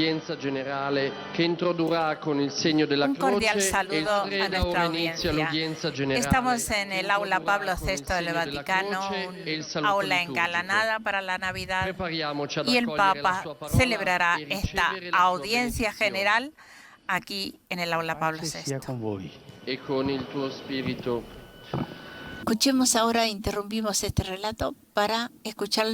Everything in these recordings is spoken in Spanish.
all'udienza generale che introdurrà con il segno della Un cordial croce saludo e il a 3 da nuestra ora inizia audiencia. l'udienza generale. Estamos en el aula che Pablo introdurrà con il VI del segno della Vaticano, croce e il un saluto aula liturgico. engalanada para la Navidad, Prepariamoci ad y el accogliere la Papa sua parola celebrará e esta ricevere la sua audiencia benedizione. general aquí en el aula Pablo Pace sia VI. con voi. E con il tuo spirito. Escuchemos ahora, interrumpimos este relato para escuchar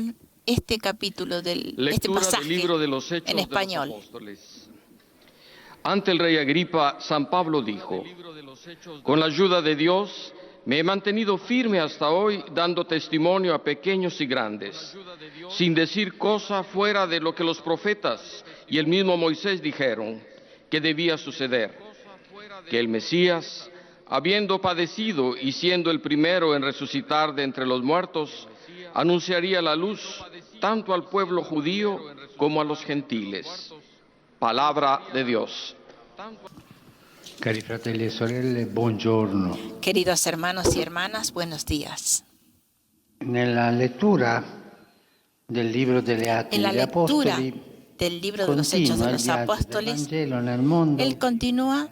este capítulo este Lectura del pasaje libro de los Hechos en de los español. Apóstoles. Ante el rey Agripa, San Pablo dijo: con la ayuda de Dios me he mantenido firme hasta hoy, dando testimonio a pequeños y grandes, sin decir cosa fuera de lo que los profetas y el mismo Moisés dijeron que debía suceder, que el Mesías, habiendo padecido y siendo el primero en resucitar de entre los muertos, anunciaría la luz tanto al pueblo judío como a los gentiles. Palabra de Dios. Cari fratelli e sorelle, buongiorno. Queridos hermanos y hermanas, buenos días. Nella lettura del libro delle Atti En la degli lectura Apostoli del libro de los Hechos de continua il los viaggio del Apóstoles, Vangelo nel mondo. él continúa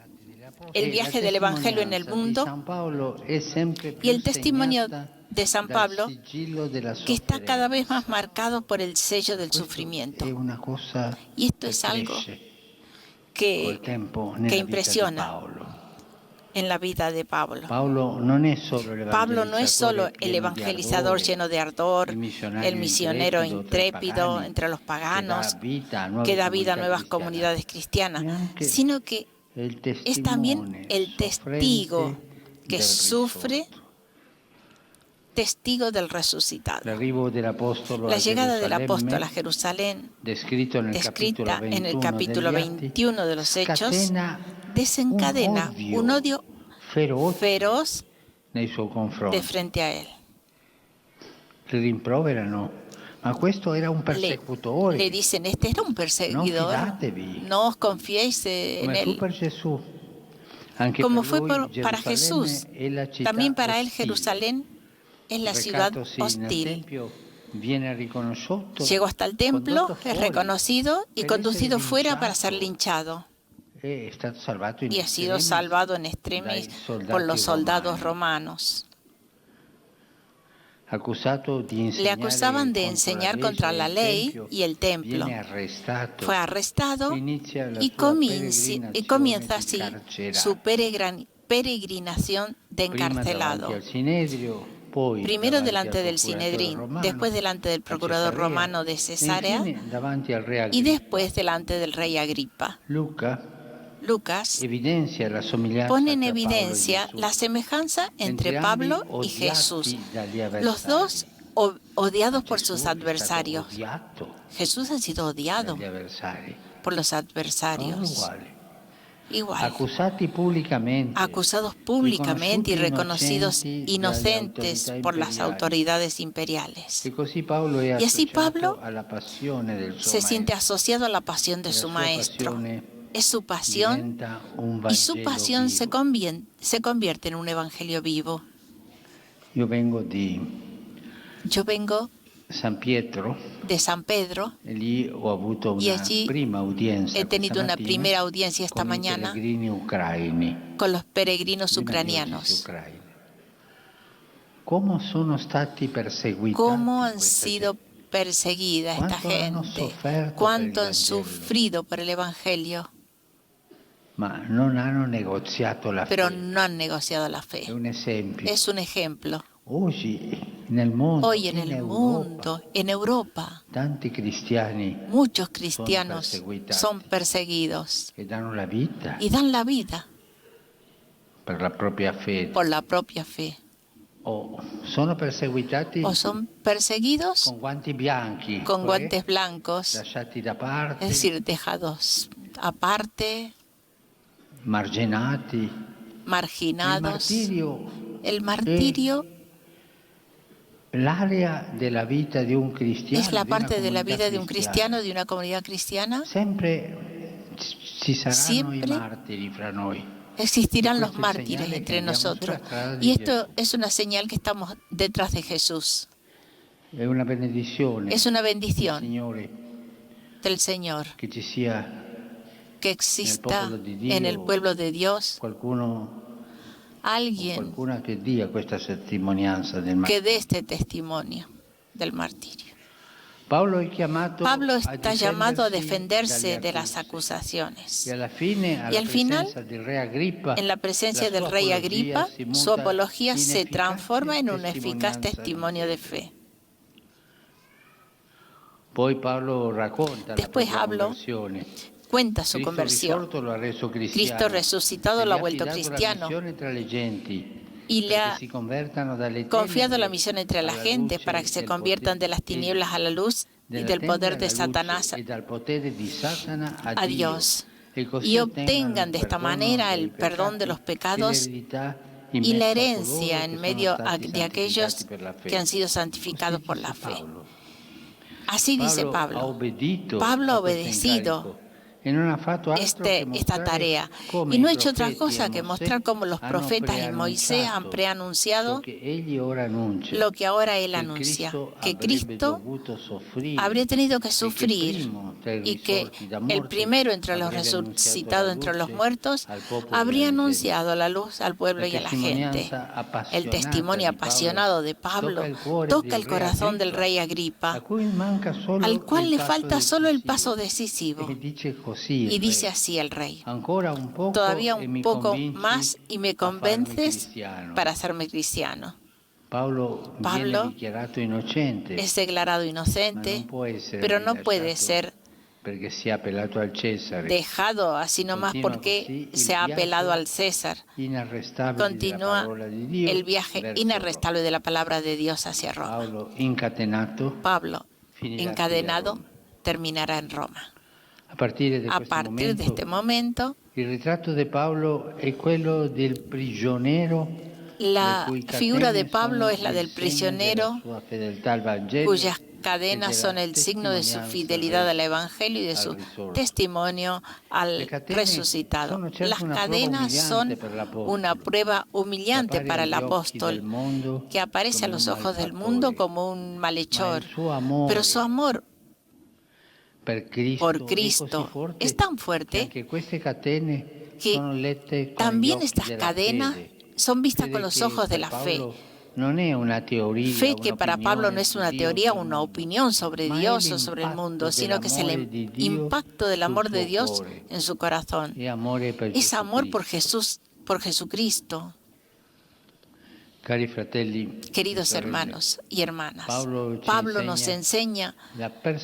el e viaje la del Evangelio en el testimonianza di mundo San Paolo è sempre più y el testimonio segnata de San dal Pablo, sigillo della que está cada vez sofferenza. más marcado por el sello del Questo sufrimiento. è una cosa Y esto che es algo cresce que, col tempo que nella vita di impresiona Paolo. en la vida de Pablo. Pablo non è solo Pablo no es solo el pieno di evangelizador ardore, lleno de ardor, el misionero intrépido entre los paganos, que da vida a nuevas comunidades cristianas, sino que es también el testigo que sufre, testigo del resucitado. La llegada del apóstol a Jerusalén, descrita en el capítulo 21 de los Hechos, desencadena un odio feroz de frente a él. Le rimproverano, ma questo era un persecutore. Le dicen, este era un perseguidor, fidatevi. no os confiéis en Come fu él. per Gesù. Anche Como per fue lui, para Gerusalemme Jesús, è la città también para él ostile. Jerusalén es la ciudad Recatosi nel hostil. tempio, viene riconosciuto, Llegó hasta el templo, condotto es fuori, reconocido y per conducido essere fuera linciato. para ser linchado. È stato salvato in Y ha sido extremis salvado en extremis dai soldati por los soldados romani. romanos. Accusato di Le acusaban de enseñar contra la ley y el templo. Viene arrestato. Fue arrestado Inizia la y sua comienza así peregrinazione su peregrinación de Prima encarcelado. davanti al Sinedrio, poi Primero davanti delante al del procuratore Sinedrín, romano, después delante del a procurador Cesarea, romano de e Cesarea infine davanti al re y Agripa. después delante del rey Agripa. Lucas Evidencia la somiglianza pone en tra Paolo e evidencia Gesù. la semejanza entre Entrambi Pablo y odiati Jesús, dagli avversari. los dos odiados por Gesù sus è stato adversarios. odiato Jesús ha sido odiado dagli avversari. por los Loro adversarios. uguali. Igual, Accusati pubblicamente, acusados públicamente y reconocidos dalle inocentes autorità por las imperiali. autoridades imperiales. E così Paolo è Y así associato Pablo alla passione del suo Se siente maestro. asociado a la pasión de La su sua maestro. passione Es su pasión diventa un y su Vangelo pasión se vivo. convierte en un evangelio vivo. Io vengo di Yo vengo San Pietro de San Pedro e lì ho avuto y una allí prima udienza he tenido questa una mattina primera audiencia esta con i mañana pellegrini ucraini, con los peregrinos di una diocesi ucranianos. ucraina. ¿Cómo sono stati perseguitati ¿Cómo han questa sido gente? perseguida esta ¿Cuánto hanno gente? sofferto ¿Cuánto per han il Vangelo? sufrido por el evangelio? Ma non hanno negoziato la Pero fede. no han negociado la È fe. un esempio. Es un ejemplo. Oggi nel mondo, Hoy en in el Europa, mundo, en Europa, tanti cristiani muchos cristianos perseguitati. son perseguidos che danno la vita y dan la vida per la propria fede por la propia fe. o sono perseguitati O son perseguidos con guanti bianchi, con cioè guantes blancos, lasciati da parte, es decir, dejados aparte, marginati. Il marginados. martirio El martirio l'area della vita di un cristiano, es la di una parte de la comunità vida de un cristiana. cristiano, de una comunidad cristiana. Sempre ci saranno Siempre i martiri fra noi. Existirán Y los esto es mártires señal de entre que andamos nosotros. detrás de Y esto Jesús. es una señal que estamos detrás de Jesús. È una benedizione Es una del bendición Signore del Señor che ci sia que exista en el pueblo de Dios alguien que dé este testimonio del martirio. Pablo está llamado a defenderse de las acusaciones. Y al final, en la presencia del rey Agripa, su apología se transforma en un eficaz testimonio de fe. Después Pablo cuenta su conversión. Cristo resucitado lo ha vuelto cristiano y le ha confiado la misión entre la gente para que se conviertan de las tinieblas a la luz y del poder de Satanás a Dios, y obtengan de esta manera el perdón de los pecados y la herencia en medio de aquellos que han sido santificados por la fe. Así dice Pablo. Pablo ha obedecido esta tarea y no ha hecho otra cosa que mostrar cómo los profetas y Moisés han preanunciado lo que ahora él anuncia, que Cristo habría tenido que sufrir y que el primero entre los resucitados entre los muertos habría anunciado la luz al pueblo y a la gente. El testimonio apasionado de Pablo toca el corazón del rey Agripa, al cual le falta solo el paso decisivo. Y dice así el rey: todavía un poco más y me convences para hacerme cristiano. Pablo es declarado inocente, pero no puede ser dejado así nomás porque se ha apelado al César. Continúa el viaje inarrestable de la palabra de Dios hacia Roma. Pablo, encadenado, terminará en Roma. A partir de este momento, la figura de Pablo es la del prisionero cuyas cadenas son el signo de su fidelidad al Evangelio y de su testimonio al resucitado. Las cadenas son una prueba humillante para el apóstol, que aparece a los ojos del mundo como un malhechor, pero su amor por Cristo es tan fuerte que también estas cadenas son vistas con los ojos de la fe. Fe que para Pablo no es una teoría o una opinión sobre Dios o sobre el mundo, sino que es el impacto del amor de Dios en su corazón. Es amor por Jesús, por Jesucristo. Queridos hermanos y hermanas, Pablo nos enseña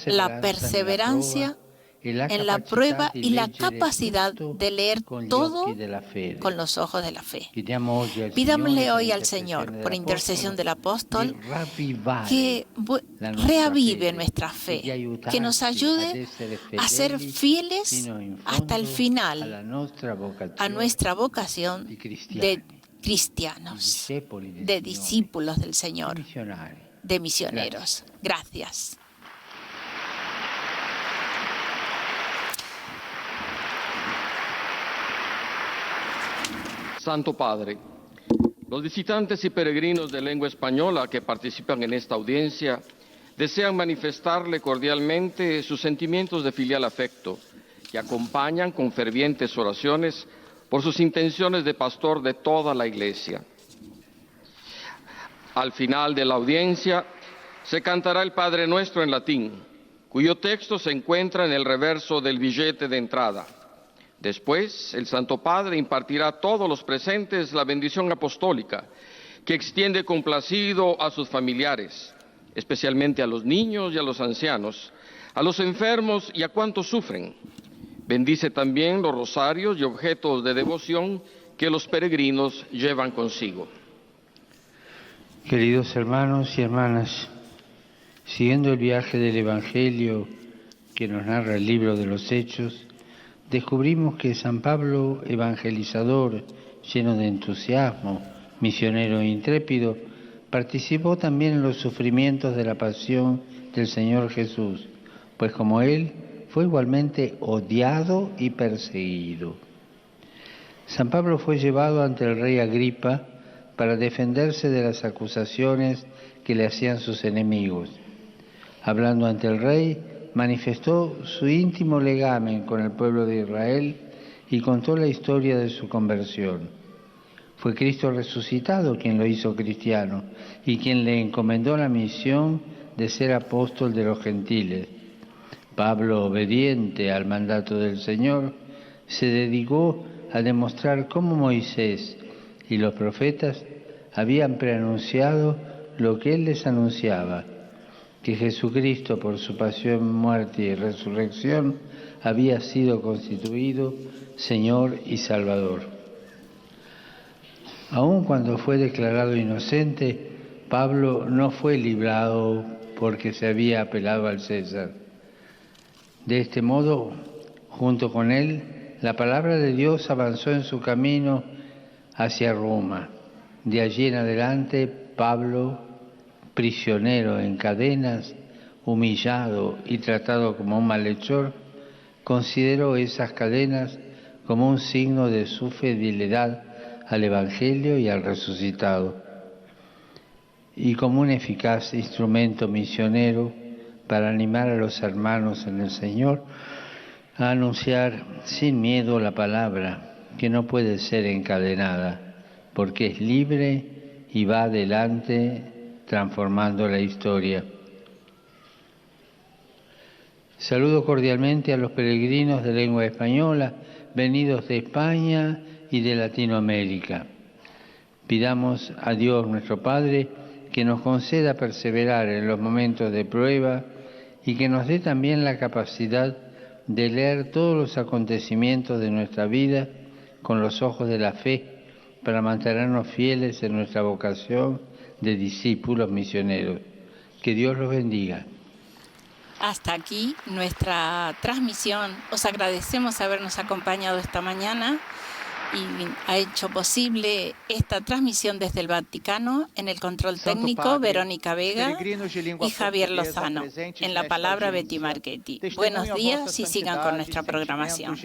la perseverancia en la prueba y la capacidad de leer todo con los ojos de la fe. Pidámosle hoy al Señor, por intercesión del apóstol, que reavive nuestra fe, que nos ayude a ser fieles hasta el final a nuestra vocación de cristianos, de discípulos del Señor, de misioneros. Gracias. Santo Padre, los visitantes y peregrinos de lengua española que participan en esta audiencia desean manifestarle cordialmente sus sentimientos de filial afecto, que acompañan con fervientes oraciones por sus intenciones de pastor de toda la Iglesia. Al final de la audiencia se cantará el Padre Nuestro en latín, cuyo texto se encuentra en el reverso del billete de entrada. Después, el Santo Padre impartirá a todos los presentes la bendición apostólica, que extiende complacido a sus familiares, especialmente a los niños y a los ancianos, a los enfermos y a cuantos sufren. Bendice también los rosarios y objetos de devoción que los peregrinos llevan consigo. Queridos hermanos y hermanas, siguiendo el viaje del Evangelio que nos narra el libro de los Hechos, descubrimos que San Pablo, evangelizador, lleno de entusiasmo, misionero e intrépido, participó también en los sufrimientos de la pasión del Señor Jesús, pues como él, fue igualmente odiado y perseguido. San Pablo fue llevado ante el rey Agripa para defenderse de las acusaciones que le hacían sus enemigos. Hablando ante el rey, manifestó su íntimo legamen con el pueblo de Israel y contó la historia de su conversión. Fue Cristo resucitado quien lo hizo cristiano y quien le encomendó la misión de ser apóstol de los gentiles. Pablo, obediente al mandato del Señor, se dedicó a demostrar cómo Moisés y los profetas habían preanunciado lo que él les anunciaba, que Jesucristo, por su pasión, muerte y resurrección, había sido constituido Señor y Salvador. Aun cuando fue declarado inocente, Pablo no fue librado porque se había apelado al César. De este modo, junto con él, la palabra de Dios avanzó en su camino hacia Roma. De allí en adelante, Pablo, prisionero en cadenas, humillado y tratado como un malhechor, consideró esas cadenas como un signo de su fidelidad al Evangelio y al resucitado, y como un eficaz instrumento misionero para animar a los hermanos en el Señor a anunciar sin miedo la palabra, que no puede ser encadenada, porque es libre y va adelante transformando la historia. Saludo cordialmente a los peregrinos de lengua española venidos de España y de Latinoamérica. Pidamos a Dios nuestro Padre que nos conceda perseverar en los momentos de prueba y que nos dé también la capacidad de leer todos los acontecimientos de nuestra vida con los ojos de la fe para mantenernos fieles en nuestra vocación de discípulos misioneros. Que Dios los bendiga. Hasta aquí nuestra transmisión. Os agradecemos habernos acompañado esta mañana y ha hecho posible esta transmisión desde el Vaticano. En el control técnico, Verónica Vega y Javier Lozano. En la palabra, Betty Marchetti. Buenos días y sigan con nuestra programación.